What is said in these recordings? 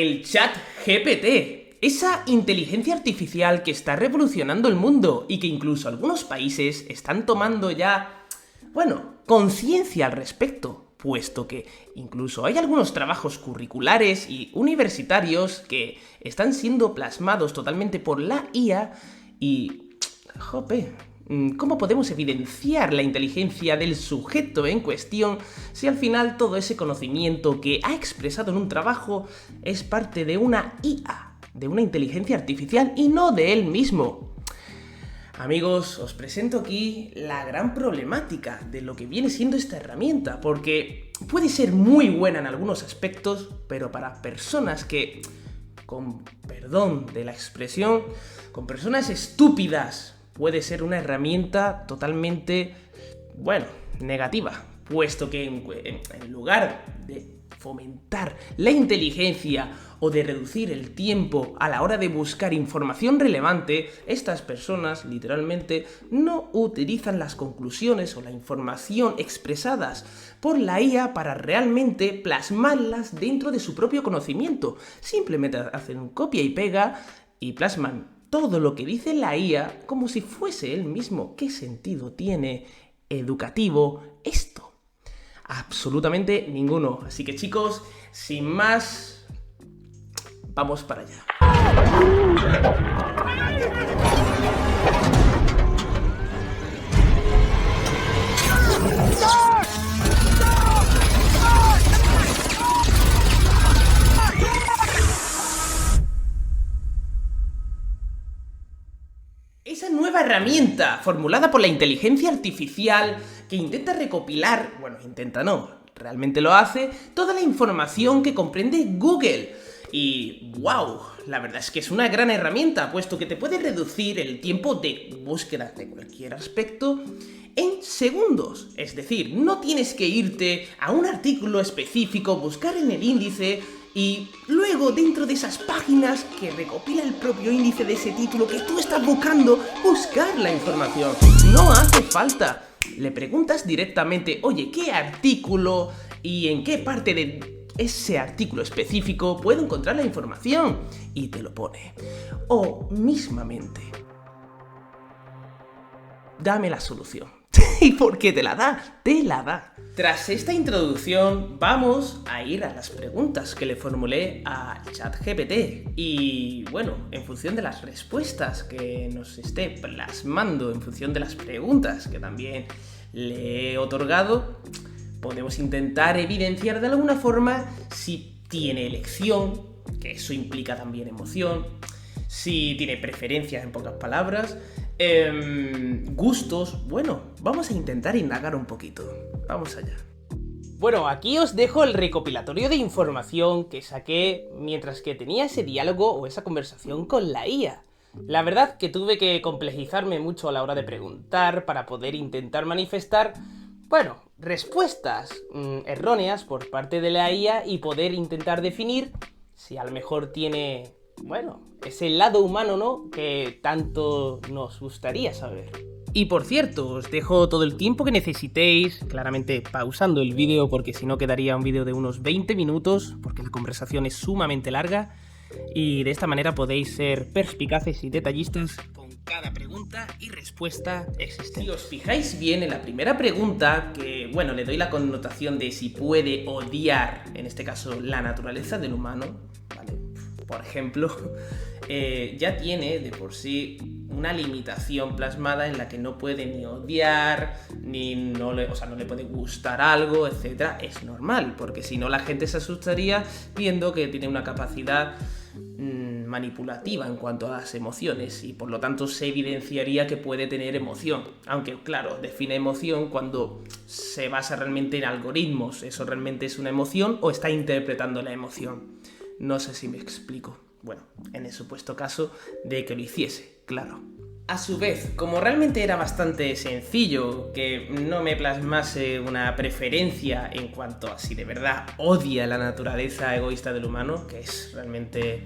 El ChatGPT, esa inteligencia artificial que está revolucionando el mundo y que incluso algunos países están tomando ya, conciencia al respecto, puesto que incluso hay algunos trabajos curriculares y universitarios que están siendo plasmados totalmente por la IA y... ¿cómo podemos evidenciar la inteligencia del sujeto en cuestión si al final todo ese conocimiento que ha expresado en un trabajo es parte de una IA, de una inteligencia artificial y no de él mismo? Amigos, os presento aquí la gran problemática de lo que viene siendo esta herramienta, porque puede ser muy buena en algunos aspectos, pero para personas que, con perdón de la expresión, con personas estúpidas, puede ser una herramienta totalmente, negativa, puesto que en lugar de fomentar la inteligencia o de reducir el tiempo a la hora de buscar información relevante, estas personas literalmente no utilizan las conclusiones o la información expresadas por la IA para realmente plasmarlas dentro de su propio conocimiento. Simplemente hacen un copia y pega y plasman todo lo que dice la IA como si fuese él mismo. ¿Qué sentido tiene educativo esto? Absolutamente ninguno. Así que chicos, sin más, vamos para allá. Esa nueva herramienta formulada por la inteligencia artificial que intenta recopilar, realmente lo hace, toda la información que comprende Google. Y ¡wow! La verdad es que es una gran herramienta, puesto que te puede reducir el tiempo de búsqueda de cualquier aspecto en segundos. Es decir, no tienes que irte a un artículo específico, buscar en el índice y luego dentro de esas páginas que recopila el propio índice de ese título que tú estás buscando, buscar la información. No hace falta. Le preguntas directamente, oye, ¿qué artículo y en qué parte de ese artículo específico puedo encontrar la información? Y te lo pone. O mismamente, dame la solución. ¿Y por qué te la da? Te la da. Tras esta introducción, vamos a ir a las preguntas que le formulé a ChatGPT. Y en función de las respuestas que nos esté plasmando, en función de las preguntas que también le he otorgado, podemos intentar evidenciar de alguna forma si tiene elección, que eso implica también emoción, si tiene preferencias, en pocas palabras, gustos. Vamos a intentar indagar un poquito. Vamos allá. Aquí os dejo el recopilatorio de información que saqué mientras que tenía ese diálogo o esa conversación con la IA. La verdad que tuve que complejizarme mucho a la hora de preguntar para poder intentar manifestar, respuestas erróneas por parte de la IA y poder intentar definir si a lo mejor tiene, ese lado humano, ¿no?, que tanto nos gustaría saber. Y por cierto, os dejo todo el tiempo que necesitéis, claramente pausando el vídeo porque si no quedaría un vídeo de unos 20 minutos, porque la conversación es sumamente larga, y de esta manera podéis ser perspicaces y detallistas con cada pregunta y respuesta existente. Si os fijáis bien en la primera pregunta, que le doy la connotación de si puede odiar, en este caso, la naturaleza del humano, ¿vale? Por ejemplo, ya tiene de por sí una limitación plasmada en la que no puede ni odiar, ni no le puede gustar algo, etc. Es normal, porque si no la gente se asustaría viendo que tiene una capacidad manipulativa en cuanto a las emociones y por lo tanto se evidenciaría que puede tener emoción. Aunque claro, define emoción cuando se basa realmente en algoritmos. ¿Eso realmente es una emoción o está interpretando la emoción? No sé si me explico. En el supuesto caso de que lo hiciese, claro. A su vez, como realmente era bastante sencillo que no me plasmase una preferencia en cuanto a si de verdad odia la naturaleza egoísta del humano, que es realmente,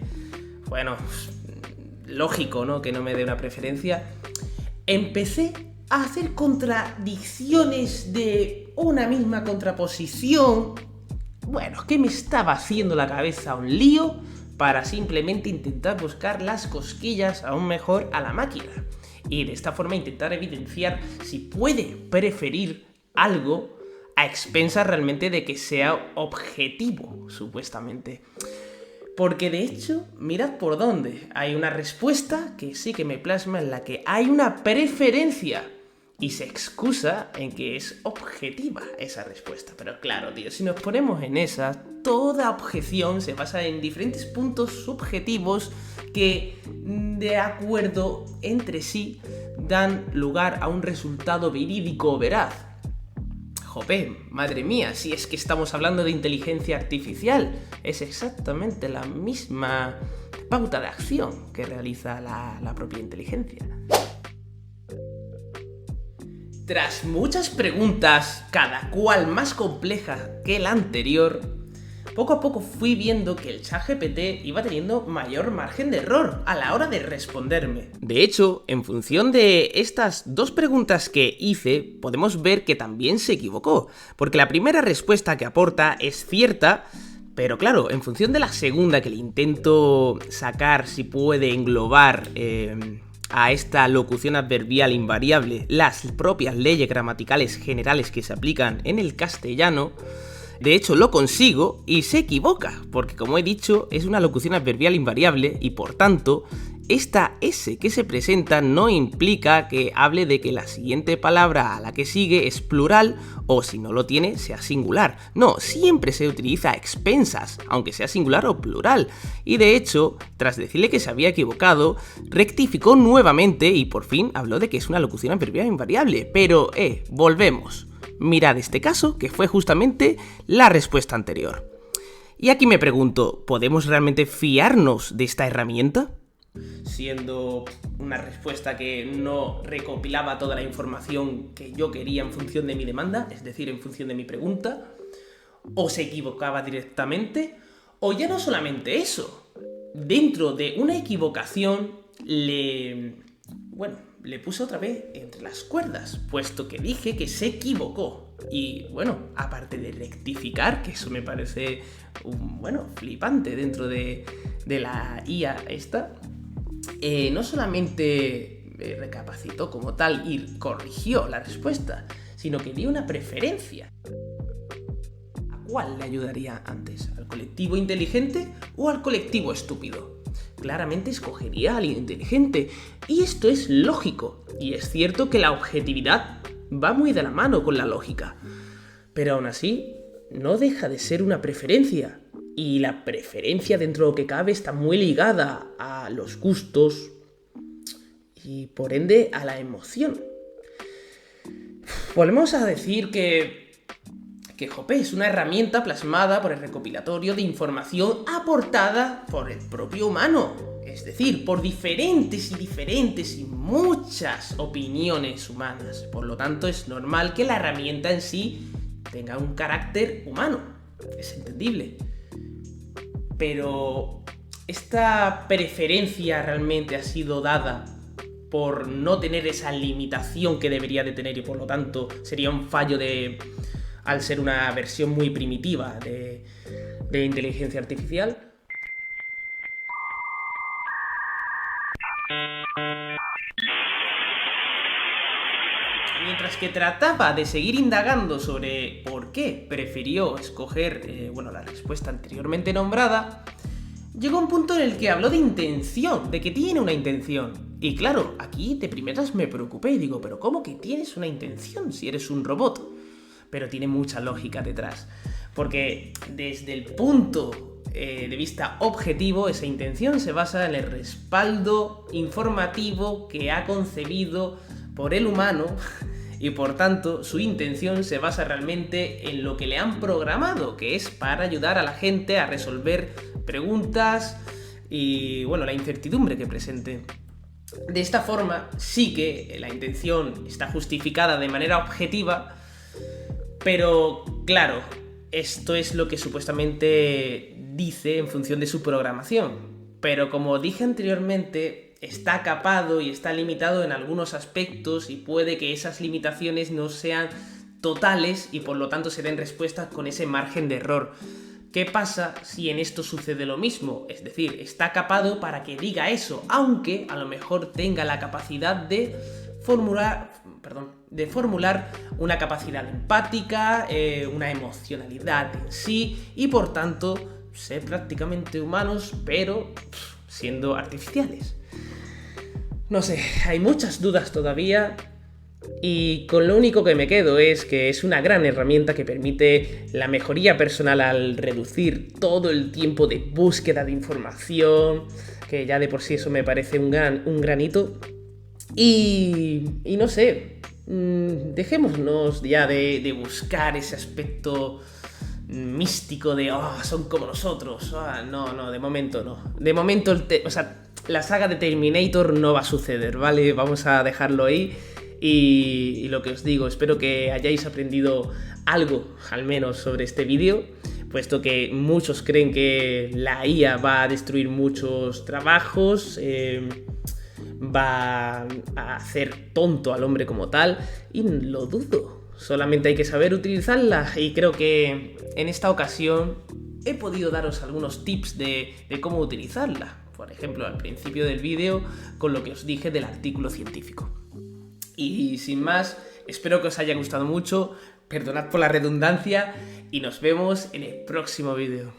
lógico, ¿no?, que no me dé una preferencia, empecé a hacer contradicciones de una misma contraposición, que me estaba haciendo la cabeza un lío, para simplemente intentar buscar las cosquillas aún mejor a la máquina y de esta forma intentar evidenciar si puede preferir algo a expensas realmente de que sea objetivo, supuestamente. Porque de hecho, mirad por dónde. Hay una respuesta que sí que me plasma en la que hay una preferencia y se excusa en que es objetiva esa respuesta. Pero claro, tío, si nos ponemos en esa, toda objeción se basa en diferentes puntos subjetivos que, de acuerdo entre sí, dan lugar a un resultado verídico o veraz. Jope, madre mía, si es que estamos hablando de inteligencia artificial, es exactamente la misma pauta de acción que realiza la propia inteligencia. Tras muchas preguntas, cada cual más compleja que la anterior, poco a poco fui viendo que el ChatGPT iba teniendo mayor margen de error a la hora de responderme. De hecho, en función de estas dos preguntas que hice, podemos ver que también se equivocó, porque la primera respuesta que aporta es cierta, pero claro, en función de la segunda que le intento sacar si puede englobar a esta locución adverbial invariable las propias leyes gramaticales generales que se aplican en el castellano, de hecho lo consigo y se equivoca, porque como he dicho es una locución adverbial invariable y por tanto esta S que se presenta no implica que hable de que la siguiente palabra a la que sigue es plural o si no lo tiene sea singular. No, siempre se utiliza a expensas, aunque sea singular o plural. Y de hecho, tras decirle que se había equivocado, rectificó nuevamente y por fin habló de que es una locución adverbial invariable. Pero, volvemos. Mirad este caso, que fue justamente la respuesta anterior. Y aquí me pregunto, ¿podemos realmente fiarnos de esta herramienta? Siendo una respuesta que no recopilaba toda la información que yo quería en función de mi demanda, es decir, en función de mi pregunta, o se equivocaba directamente, o ya no solamente eso, dentro de una equivocación le puse otra vez entre las cuerdas, puesto que dije que se equivocó. Y bueno, aparte de rectificar, que eso me parece flipante dentro de la IA esta, no solamente recapacitó como tal y corrigió la respuesta, sino que dio una preferencia. ¿A cuál le ayudaría antes? ¿Al colectivo inteligente o al colectivo estúpido? Claramente escogería al inteligente, y esto es lógico, y es cierto que la objetividad va muy de la mano con la lógica, pero aún así no deja de ser una preferencia, y la preferencia dentro de lo que cabe está muy ligada a los gustos y por ende a la emoción. Volvemos a decir que Jope es una herramienta plasmada por el recopilatorio de información aportada por el propio humano, es decir, por diferentes y muchas opiniones humanas. Por lo tanto, es normal que la herramienta en sí tenga un carácter humano, es entendible. Pero esta preferencia realmente ha sido dada por no tener esa limitación que debería de tener y por lo tanto sería un fallo al ser una versión muy primitiva de inteligencia artificial. Mientras que trataba de seguir indagando sobre por qué prefirió escoger la respuesta anteriormente nombrada, llegó un punto en el que habló de intención, de que tiene una intención. Y claro, aquí de primeras me preocupé y digo, ¿pero cómo que tienes una intención si eres un robot? Pero tiene mucha lógica detrás, porque desde el punto de vista objetivo, esa intención se basa en el respaldo informativo que ha concebido por el humano y por tanto su intención se basa realmente en lo que le han programado, que es para ayudar a la gente a resolver preguntas y la incertidumbre que presente. De esta forma sí que la intención está justificada de manera objetiva, pero claro, esto es lo que supuestamente dice en función de su programación. Pero como dije anteriormente, está capado y está limitado en algunos aspectos y puede que esas limitaciones no sean totales y por lo tanto se den respuestas con ese margen de error. ¿Qué pasa si en esto sucede lo mismo? Es decir, está capado para que diga eso, aunque a lo mejor tenga la capacidad de formular una capacidad empática, una emocionalidad en sí, y por tanto ser prácticamente humanos, pero siendo artificiales. No sé, hay muchas dudas todavía. Y con lo único que me quedo es que es una gran herramienta que permite la mejoría personal al reducir todo el tiempo de búsqueda de información, que ya de por sí eso me parece un gran hito. Y no sé, dejémonos ya de buscar ese aspecto místico de son como nosotros. No, de momento no. De momento, la saga de Terminator no va a suceder, ¿vale? Vamos a dejarlo ahí. Y lo que os digo, espero que hayáis aprendido algo, al menos, sobre este vídeo, puesto que muchos creen que la IA va a destruir muchos trabajos, va a hacer tonto al hombre como tal, y lo dudo. Solamente hay que saber utilizarla, y creo que en esta ocasión he podido daros algunos tips de cómo utilizarla. Por ejemplo, al principio del vídeo, con lo que os dije del artículo científico. Y sin más, espero que os haya gustado mucho, perdonad por la redundancia y nos vemos en el próximo vídeo.